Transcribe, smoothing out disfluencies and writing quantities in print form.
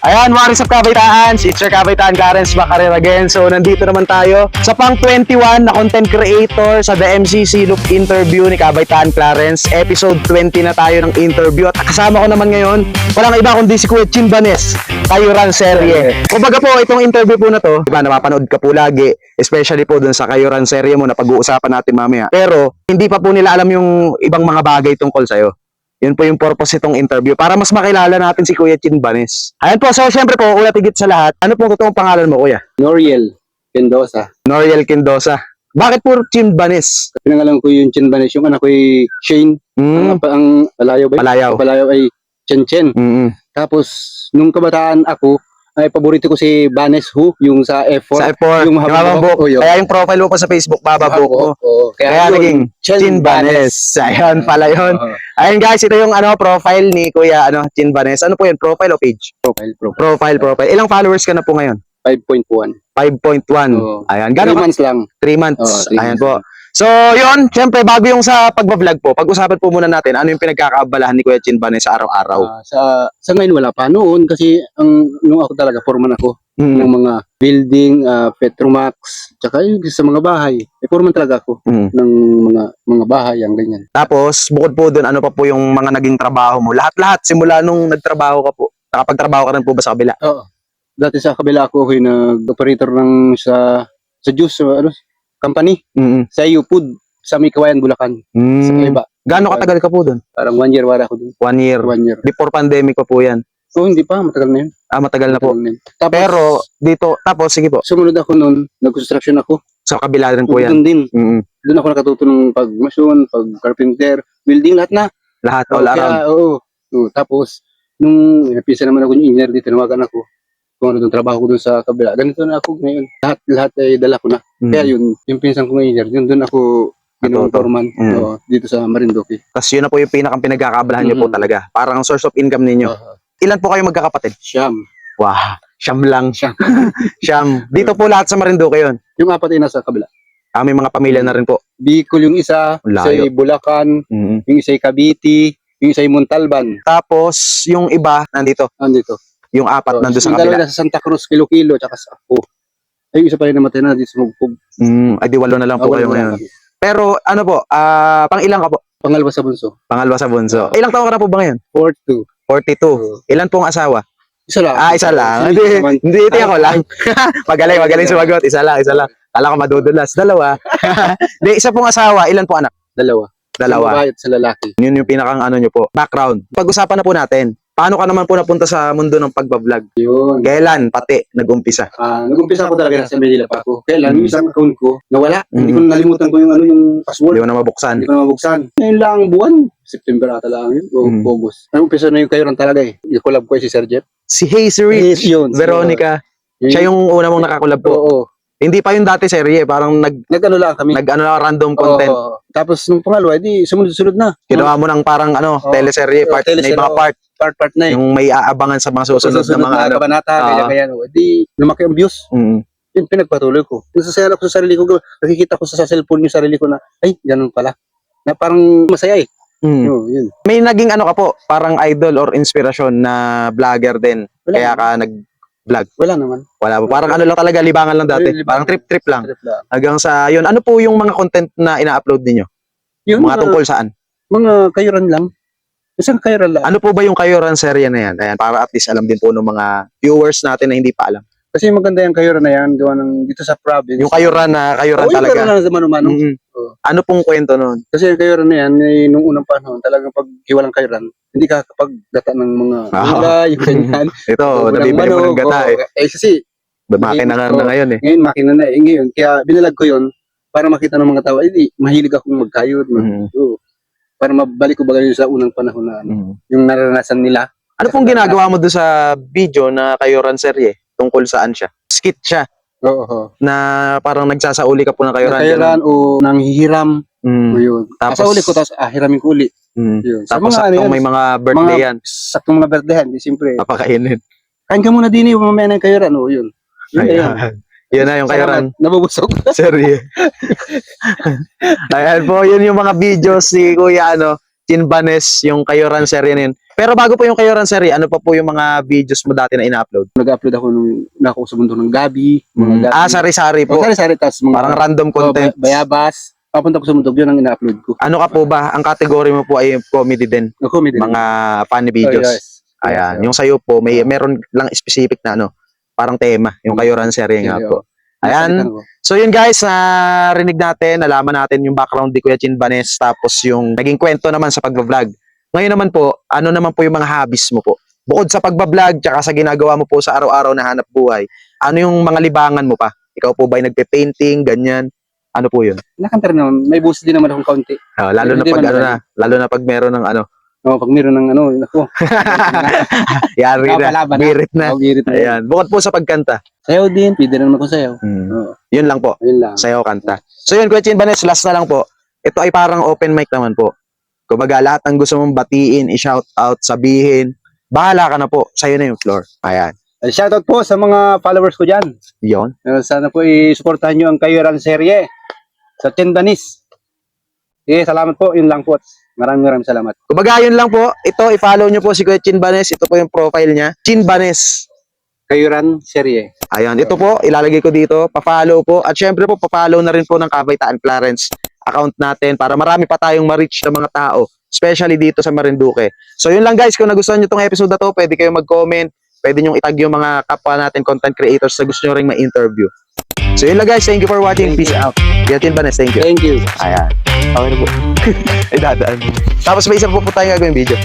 Ayan, what is up Kabaitaan? It's your Kabaitaan Karens Bakarir again. So, nandito naman tayo sa pang 21 na content creator sa The MCC Loop interview ni Kabaitaan Clarence. Episode 20 na tayo ng interview. At kasama ko naman ngayon, walang iba kundi si Kuya Chin Banes, Kayuran Serye. Kumbaga po, itong interview po na to, diba, napapanood ka po lagi, especially po dun sa Kayuran Serye mo na pag-uusapan natin mamaya. Pero, hindi pa po nila alam yung ibang mga bagay tungkol sa'yo. Yun po yung purpose itong interview para mas makilala natin si Kuya Chin Banes. Ayan po, so syempre po, una tigit sa lahat, ano pong totoong pangalan mo, Kuya? Noriel Mendoza. Noriel Quindosa. Bakit po Chin Banes? Pinangalan ko yung Chin Banes. Yung anak ko ay Shane. Ang Palayaw ba? Palayaw. Palayaw ay Chen Chen. Tapos, nung kabataan ako, ay paborito ko si Banes Hu, yung sa F4. Sa F4, yung Bababok. Kaya yung profile mo pa sa Facebook, Bababok mo. Kaya naging Chin Banes. Ayun pala yun. Ayun guys, ito yung profile ni Kuya Chin Banes. Ano po yun? Profile o page? Profile. Ilang followers ka na po ngayon? 5.1. 5.1. Ayan. 3 months lang. 3 months. 3 Ayan months po. So, yun, syempre, bago yung sa pagbablog po, pag-usapan po muna natin, ano yung pinagkakaabalahan ni Kuya Chin Banes sa araw-araw? Sa ngayon wala pa. Noon, kasi nung ako talaga, foreman ako ng mga building, Petromax, tsaka yung sa mga bahay. Foreman talaga ako ng mga bahay, ang ganyan. Tapos, bukod po doon, ano pa po yung mga naging trabaho mo? Lahat-lahat, simula nung nagtrabaho ka po. Nakapagtrabaho ka rin po ba sa kabila? Oo. Dati sa kabila ako, nag-operator ng sa juice, company, sa Food, sa Mikawayan, Bulacan. Sa iba. Gaano katagal ka po doon? Parang 1 year wala ako doon. 1 year. 1 year. Before pandemic pa po yan? Oo, hindi pa. Matagal na yun. Matagal na po. Tapos, pero, dito, tapos, sige po. sumunod ako noon, nag-construction ako. Sa kabila rin po yan? Doon din. Doon ako nakatuto ng pag-mason, pag-carpenter, building, lahat na. Lahat, all around? Oo. Tapos, nung napisa naman ako yung engineer dito, nawagan ako. Kung ano yung trabaho ko doon sa kabila. Ganito na ako ngayon. Lahat ay dala ko na. Kaya yun, yung pinsan ko ng engineer, yun doon ako foreman dito sa Marinduque. Tapos yun na po yung pinagkakaabalahan niyo po talaga. Parang source of income ninyo. Ilan po kayo magkakapatid? Siyam. Wow, siyam lang. Siyam. Siyam. Dito po lahat sa Marinduque yun? Yung apat ay nasa kabila. May mga pamilya na rin po. Bicol yung isa ay Bulacan, yung isa ay Cavite, yung isa ay Montalban. Tapos yung iba nandito. Yung apat nandun sa kabila. Yung dalawa sa Santa Cruz, Kilo, tsaka sa Apo. Ay, yung isa pa rin namatay na dito sa Mugpog. Ay di 8 na lang po kayo ngayon. Pero ano po, pang ilang ka po? Pangalawa sa bunso. Pangalawa sa bunso. Ilang taon ka na po ba ngayon? 42. 42. Ilan pong asawa? Isa lang. Isa lang. Hindi ako lang. Magaling sumagot. Isa lang. Kala ko madudulas. Dalawa. Hindi, isa pong asawa. Ilan po anak? Dalawa. Sa babae at sa lalaki. Yun yung pinakang nyo po. Background. Pag-usapan na po natin. Paano ka naman po napunta sa mundo ng pagbablog? Yun. Kailan pati nag-umpisa? Nag-umpisa ako talaga sa Manila pa ako. Kailan yung isang account ko nawala. Hindi ko nalimutan ko yung password. Hindi ko na mabuksan. Ngayon lang buwan. September ata lang yun. August. Nag-umpisa na yung Kayuran talaga eh. Yung collab ko si Sir Jeff. Si Hazy Rich. Veronica. Siya yung una mong nakakulab po. Oo. Hindi pa yung dati serye, parang nag-ano lang kami. Nag-ano lang random content. Tapos nung pangalawa, di sumunod-sunod na. Ginawa mo ng parang teleserye, may mga part na eh. Yung may aabangan sa mga susunod na mga kabanata, kaya di lumaki ang views. Yun pinagpatuloy ko. Nasasaya ako sa sarili ko, nakikita ko sa cellphone yung sarili ko na, ay, ganun pala. Na parang masaya eh. Yun. May naging ka po, parang idol or inspirasyon na vlogger din. Kaya ka nag-vlog? Wala naman. Wala po. Parang lang talaga, libangan lang dati. Parang trip-trip lang. Hanggang sa yun. Ano po yung mga content na ina-upload ninyo? Mga tungkol saan? Mga Kayuran lang. Isang Kayuran lang. Ano po ba yung Kayuran serye na yan? Ayan, para at least alam din po ng mga viewers natin na hindi pa alam. Kasi maganda yung Kayuran na yan, gawa ng dito sa province. Yung Kayuran talaga. Yung Kayuran na sa mano-mano. Ano pong kwento nun? Kasi yung Kayuran na yan, nung unang panahon, talagang pag hiwalang Kayuran, hindi ka kapag gata ng mga gulay, yung ganyan. Ito, nabibili mo ng gata eh. Kasi, makina na ngayon eh. Ngayon, makina na eh. Ngayon, kaya binalag ko yun para makita ng mga tao, mahilig akong magkayod. Para mabalik ko ba yun sa unang panahon na yung naranasan nila. Ano pong ginagawa mo doon sa video na Kayuran serye? Tungkol saan siya? Skit siya. Oo. Na parang nagsasauli ka po ng Kayuran. Kayuran o nanghihiram. Yun. Tapos, sauli ko, tapos hiramin ko uli. Yun. Tapos saktong may mga birthday yan. Saktong mga birthday di siyempre. Papakainin. Kain ka muna din mamaya ng Kayuran. Yun. Yun na yung Kayuran. Nabubusog. Serye. Ayan po, yun yung mga videos si Kuya Chin Banes, yung Kayuran serye na yun. Pero bago po yung kayo Ranseri, ano pa po yung mga videos mo dati na ina-upload? Nag-upload ako nung nako sa mundo ng gabi, mga gabi. Sari-sari po. Sari-sari, tas mga Parang random content. bayabas. Papunta ko sa mundo, yun ang ina-upload ko. Ano ka po ba? Ang category mo po ay comedy din. Comedy. Mga funny videos. Oh, yes. Ayan. Yung sa'yo po, meron lang specific na ano, parang tema. Yung kayo Ranseri nga po. Ayan. So yun guys, narinig natin, nalaman natin yung background ni Kuya Chin Banes, tapos yung naging kwento naman sa pag-vlog. Ngayon naman po, ano naman po yung mga hobbies mo po? Bukod sa pag-vlog, tsaka sa ginagawa mo po sa araw-araw na hanap buhay, ano yung mga libangan mo pa? Ikaw po ba ay nagpe-painting, ganyan? Ano po yun? Nakanta rin naman, may boost din naman akong kaunti. Lalo na Hindi pag man ano na, lalo na pag meron ng ano. Pag meron ng ano, nako. Yari na, Napalaban na. birit na. Birit na. Ayan. Bukod po sa pagkanta. Sayaw din, pwede rin naman ko sayaw. Yun lang po. Ayun lang. Sayaw, kanta. So yun, Kuya Chin Banes, last na lang po. Ito ay parang open mic naman po. Kumbaga, lahat ng gusto mong batiin, i-shout out, sabihin, bahala ka na po. Sa'yo na yung floor. Ayan. Shoutout po sa mga followers ko dyan. Yun. Sana po i-supportahan nyo ang Kayo Ranserye sa Tindanis. Salamat po. Yun lang po. Maraming salamat. Kumbaga, yun lang po. Ito, i-follow nyo po si Kuya Chin Banes. Ito po yung profile niya. Chin Banes. Kayo Ranserye. Ayan. Ito po, ilalagay ko dito. Pa-follow po. At syempre po, pa-follow na rin po ng Kabaytaan Clarence account natin para marami pa tayong ma-reach ng mga tao. Especially dito sa Marinduque. So yun lang guys. Kung nagustuhan nyo itong episode na to, pwede kayong mag-comment. Pwede nyo itag yung mga kapwa natin content creators na gusto nyo rin ma-interview. So yun lang guys. Thank you for watching. Peace out. Kuya Chin Banes, thank you. Thank you. Ayan. Okay na po. Ay, dadaan. Tapos may isa po tayo gagawin video.